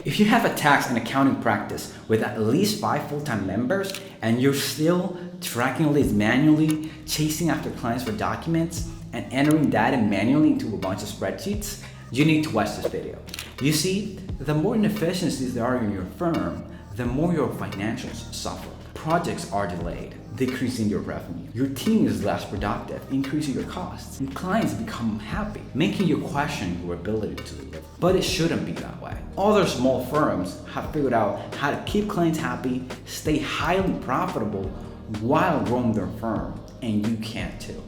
If you have a tax and accounting practice with at least 5 full-time members and you're still tracking leads manually, chasing after clients for documents, and entering data manually into a bunch of spreadsheets, you need to watch this video. You see, the more inefficiencies there are in your firm, the more your financials suffer. Projects are delayed, decreasing your revenue. Your team is less productive, increasing your costs. And clients become happy, making you question your ability to deliver. But it shouldn't be that way. Other small firms have figured out how to keep clients happy, stay highly profitable while growing their firm, and you can too.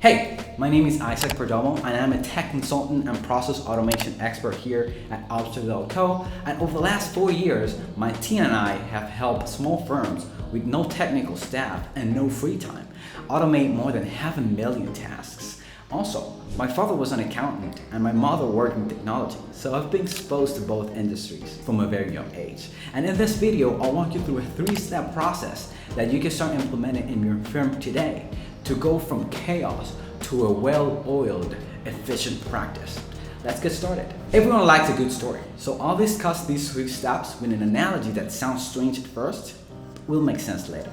Hey, my name is Isaac Perdomo, and I'm a tech consultant and process automation expert here at Obstacle.co. And over the last 4 years, my team and I have helped small firms with no technical staff and no free time automate more than 500,000 tasks. Also, my father was an accountant and my mother worked in technology, so I've been exposed to both industries from a very young age. And in this video, I'll walk you through a 3-step process that you can start implementing in your firm today to go from chaos to a well-oiled, efficient practice. Let's get started. Everyone likes a good story, so I'll discuss these 3 steps with an analogy that sounds strange at first, will make sense later.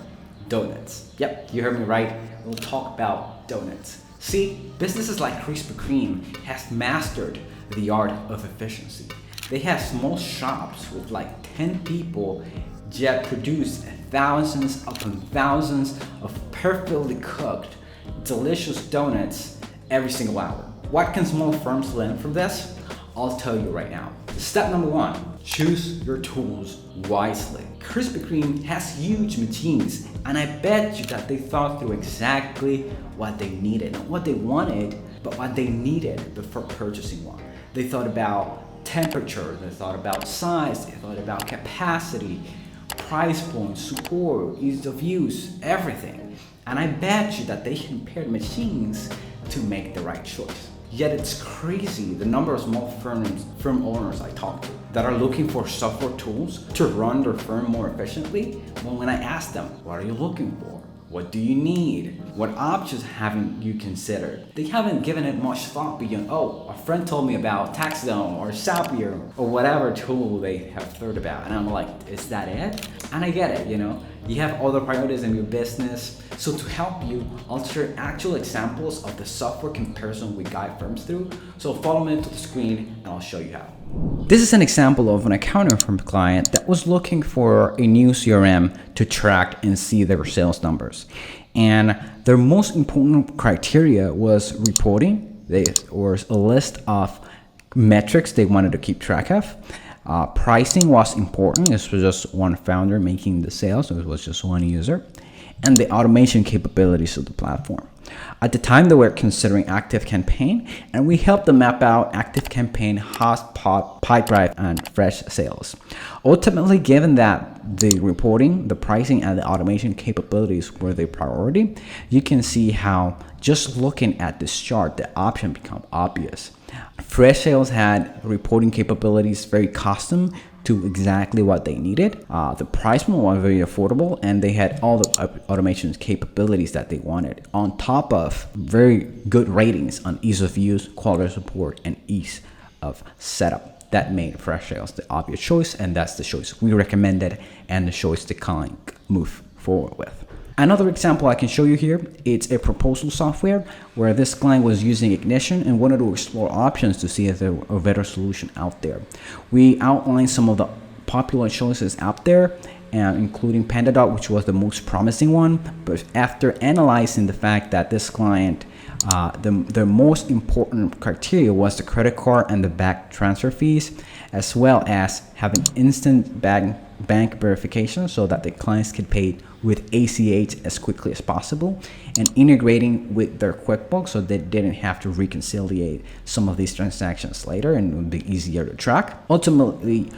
Donuts. Yep, you heard me right. We'll talk about donuts. See, businesses like Krispy Kreme has mastered the art of efficiency. They have small shops with like 10 people yet produce thousands upon thousands of perfectly cooked, delicious donuts every single hour. What can small firms learn from this? I'll tell you right now. Step number 1, choose your tools wisely. Krispy Kreme has huge machines, and I bet you that they thought through exactly what they needed, not what they wanted, but what they needed before purchasing one. They thought about temperature, they thought about size, they thought about capacity, price point, support, ease of use, everything. And I bet you that they compared machines to make the right choice. Yet it's crazy the number of small firm owners I talk to that are looking for software tools to run their firm more efficiently. Well, when I ask them, what are you looking for? What do you need? What options haven't you considered? They haven't given it much thought beyond, oh, a friend told me about TaxDome or Zapier or whatever tool they have thought about. And I'm like, is that it? And I get it, you have other priorities in your business. So to help you, I'll share actual examples of the software comparison we guide firms through. So follow me to the screen and I'll show you how. This is an example of an accounting firm client that was looking for a new CRM to track and see their sales numbers. And their most important criteria was reporting. There was a list of metrics they wanted to keep track of. Pricing was important. This was just one founder making the sales, so it was just one user. And the automation capabilities of the platform. At the time, they were considering ActiveCampaign, and we helped them map out ActiveCampaign, Hotspot, Pipedrive, and Fresh Sales. Ultimately, given that the reporting, the pricing, and the automation capabilities were the priority, you can see how just looking at this chart, the option become obvious. Fresh Sales had reporting capabilities very custom to exactly what they needed. The price point was very affordable, and they had all the automation capabilities that they wanted, on top of very good ratings on ease of use, quality support, and ease of setup. That made Fresh Sales the obvious choice, and that's the choice we recommended and the choice the client move forward with. Another example I can show you here, it's a proposal software where this client was using Ignition and wanted to explore options to see if there were a better solution out there. We outlined some of the popular choices out there, including PandaDoc, which was the most promising one. But after analyzing the fact that this client, the most important criteria was the credit card and the bank transfer fees, as well as having instant bank verification so that the clients could pay with ACH as quickly as possible, and integrating with their QuickBooks so they didn't have to reconcile some of these transactions later, and it would be easier to track. Ultimately,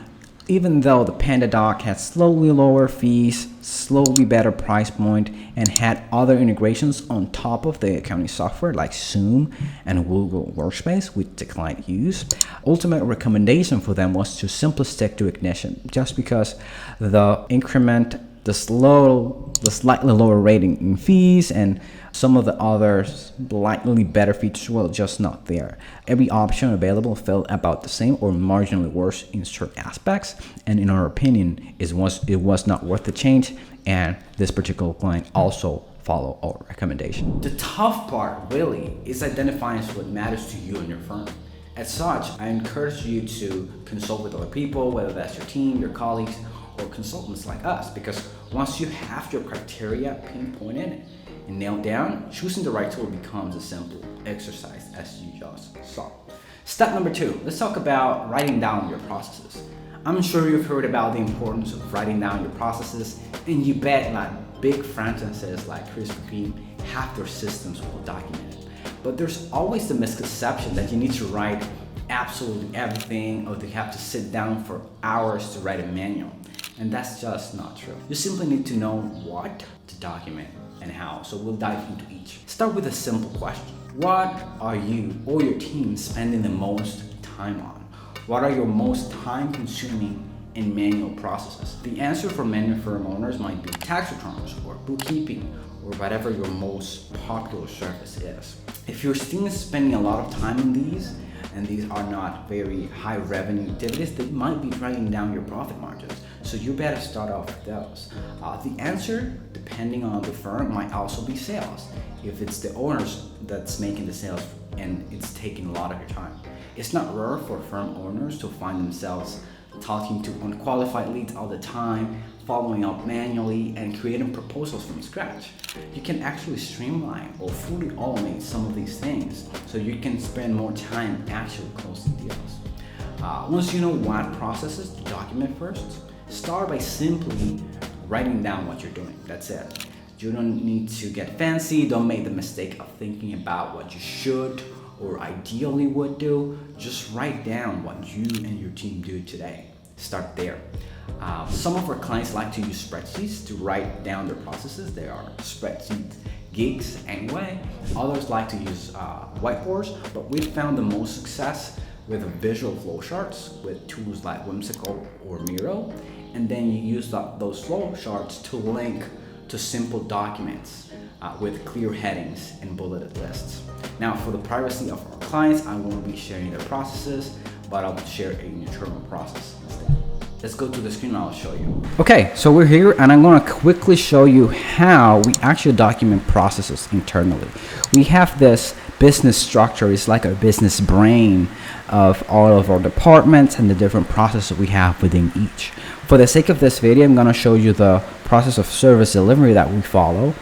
even though the PandaDoc had slowly lower fees, slowly better price point, and had other integrations on top of the accounting software like Zoom and Google Workspace, which the client used, ultimate recommendation for them was to simply stick to Ignition, just because the increment the slightly lower rating in fees, and some of the other slightly better features were just not there. Every option available felt about the same or marginally worse in certain aspects, and in our opinion, it was not worth the change, and this particular client also follow our recommendation. The tough part really is identifying what matters to you and your firm. As such, I encourage you to consult with other people, whether that's your team, your colleagues, or consultants like us, because once you have your criteria pinpointed and nailed down, choosing the right tool becomes a simple exercise, as you just saw. Step number 2, let's talk about writing down your processes. I'm sure you've heard about the importance of writing down your processes, and you bet like big franchises like Krispy have their systems well documented. But there's always the misconception that you need to write absolutely everything, or that you have to sit down for hours to write a manual. And that's just not true. You simply need to know what to document and how. So we'll dive into each. Start with a simple question. What are you or your team spending the most time on? What are your most time-consuming and manual processes? The answer for many firm owners might be tax returns or bookkeeping or whatever your most popular service is. If you're still spending a lot of time on these, and these are not very high revenue activities, they might be dragging down your profit margins. So you better start off with those. The answer, depending on the firm, might also be sales. If it's the owners that's making the sales and it's taking a lot of your time. It's not rare for firm owners to find themselves talking to unqualified leads all the time, following up manually, and creating proposals from scratch. You can actually streamline or fully automate some of these things so you can spend more time actually closing deals. Once you know what processes to document first, start by simply writing down what you're doing. That's it. You don't need to get fancy. Don't make the mistake of thinking about what you should or ideally would do. Just write down what you and your team do today. Start there. Some of our clients like to use spreadsheets to write down their processes. They are spreadsheet geeks anyway. Others like to use whiteboards, but we've found the most success with visual flowcharts with tools like Whimsical or Miro. And then you use those flowcharts to link to simple documents with clear headings and bulleted lists. Now, for the privacy of our clients, I won't be sharing their processes, but I'll share an internal process instead. Let's go to the screen and I'll show you. Okay, so we're here and I'm gonna quickly show you how we actually document processes internally. We have this business structure. It's like a business brain of all of our departments and the different processes we have within each. For the sake of this video, I'm gonna show you the process of service delivery that we follow.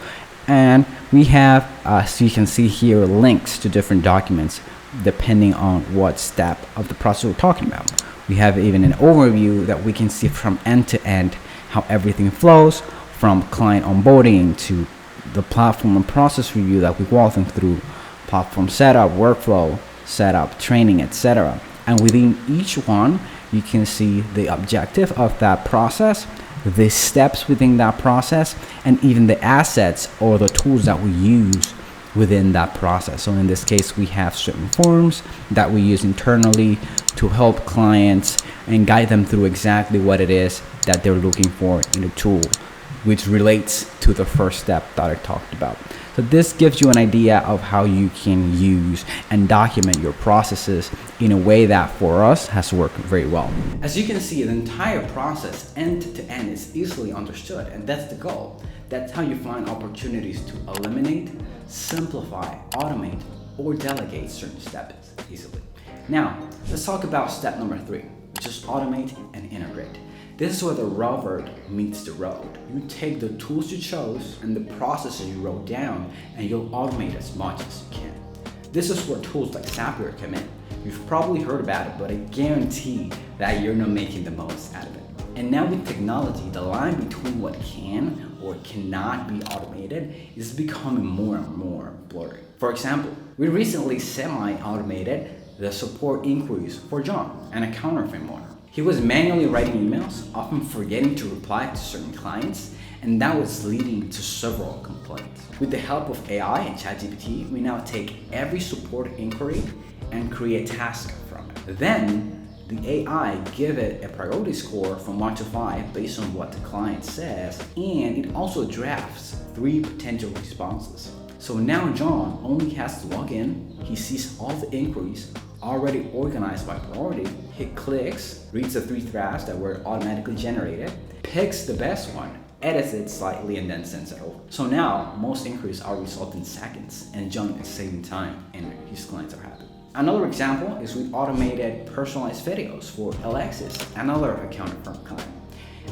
And we have, as you can see here, links to different documents depending on what step of the process we're talking about. We have even an overview that we can see from end to end how everything flows, from client onboarding to the platform and process review that we walk them through, platform setup, workflow setup, training, etc. And within each one, you can see the objective of that process, the steps within that process, and even the assets or the tools that we use within that process. So in this case, we have certain forms that we use internally to help clients and guide them through exactly what it is that they're looking for in a tool, which relates to the first step that I talked about. So this gives you an idea of how you can use and document your processes in a way that for us has worked very well. As you can see, the entire process end to end is easily understood, and that's the goal. That's how you find opportunities to eliminate, simplify, automate, or delegate certain steps easily. Now, let's talk about step number 3, which is automate and integrate. This is where the rubber meets the road. You take the tools you chose and the processes you wrote down, and you'll automate as much as you can. This is where tools like Zapier come in. You've probably heard about it, but I guarantee that you're not making the most out of it. And now with technology, the line between what can or cannot be automated is becoming more and more blurry. For example, we recently semi-automated the support inquiries for John, an accountant firm owner. He was manually writing emails, often forgetting to reply to certain clients, and that was leading to several complaints. With the help of AI and ChatGPT, we now take every support inquiry and create tasks from it. Then The AI give it a priority score from 1 to 5 based on what the client says, and it also drafts 3 potential responses. So now John only has to log in, he sees all the inquiries already organized by priority, he clicks, reads the 3 drafts that were automatically generated, picks the best one, edits it slightly, and then sends it over. So now most inquiries are resolved in seconds, and John is saving time and his clients are happy. Another example is we automated personalized videos for Alexis, another accounting firm client.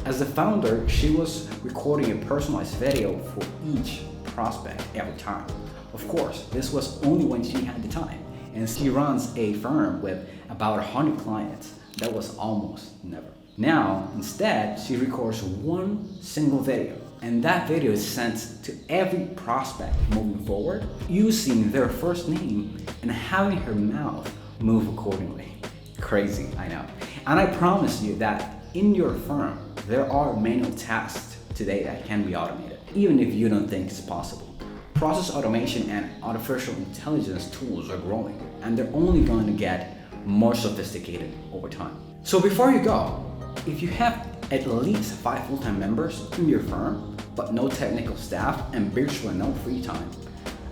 As the founder, she was recording a personalized video for each prospect every time. Of course, this was only when she had the time, and she runs a firm with about 100 clients. That was almost never. Now, instead, she records one single video, and that video is sent to every prospect moving forward using their first name and having her mouth move accordingly. Crazy, I know. And I promise you that in your firm, there are manual tasks today that can be automated, even if you don't think it's possible. Process automation and artificial intelligence tools are growing, and they're only going to get more sophisticated over time. So before you go, if you have at least 5 full-time members in your firm, but no technical staff and virtually no free time,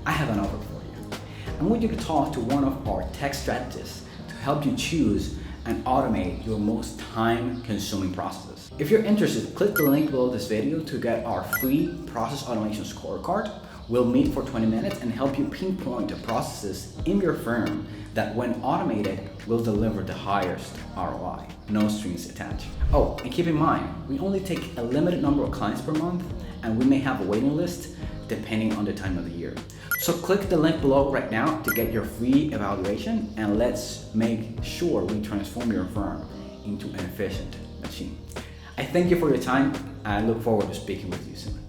I have an offer for you. I want you to talk to one of our tech strategists to help you choose and automate your most time-consuming processes. If you're interested, click the link below this video to get our free process automation scorecard. We'll meet for 20 minutes and help you pinpoint the processes in your firm that, when automated, will deliver the highest ROI. No strings attached. Oh, and keep in mind, we only take a limited number of clients per month, and we may have a waiting list depending on the time of the year. So click the link below right now to get your free evaluation, and let's make sure we transform your firm into an efficient machine. I thank you for your time, and I look forward to speaking with you soon.